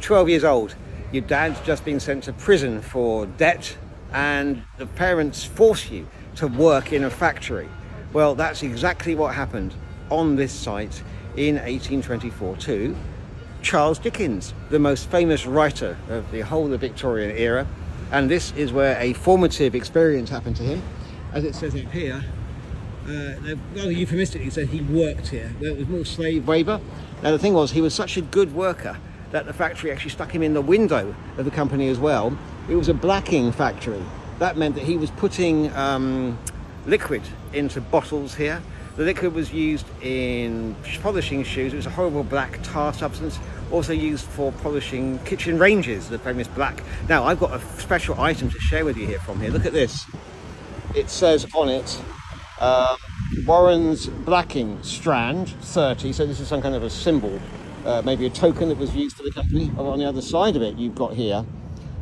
12 years old. Your dad's just been sent to prison for debt, and the parents force you to work in a factory. Well, that's exactly what happened on this site in 1824 to Charles Dickens, the most famous writer of the whole of the Victorian era. And this is where a formative experience happened to him. As it says up here, rather euphemistically said he worked here. Well, it was more slave labour. Now the thing was, he was such a good worker that the factory actually stuck him in the window of the company as well. It was a blacking factory. That meant that he was putting liquid into bottles here. The liquid was used in polishing shoes. It was a horrible black tar substance, also used for polishing kitchen ranges, the famous black. Now, I've got a special item to share with you here from here. Look at this. It says on it, Warren's blacking strand 30. So this is some kind of a symbol, maybe a token that was used for the company. And on the other side of it, you've got here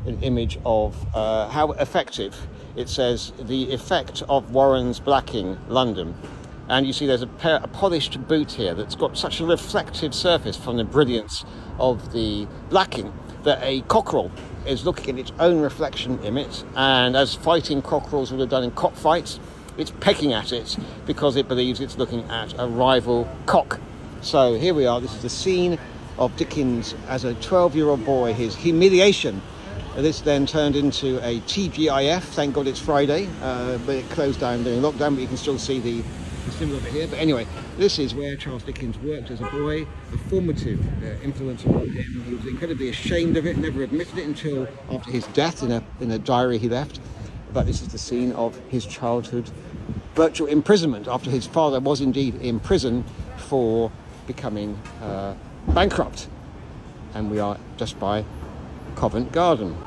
an image of how effective. It says the effect of Warren's blacking, London. And you see there's a polished boot here that's got such a reflective surface from the brilliance of the blacking that a cockerel is looking at its own reflection in it, and as fighting cockerels would have done in cockfights, it's pecking at it because it believes it's looking at a rival cock. So here we are. This is the scene of Dickens as a 12-year-old boy, his humiliation. This then turned into a TGIF. Thank God it's Friday, but it closed down during lockdown, but you can still see the symbol of it here. But anyway, this is where Charles Dickens worked as a boy, a formative influence on him. He was incredibly ashamed of it, never admitted it until after his death in a diary he left. But this is the scene of his childhood virtual imprisonment after his father was indeed in prison for becoming bankrupt. And we are just by Covent Garden.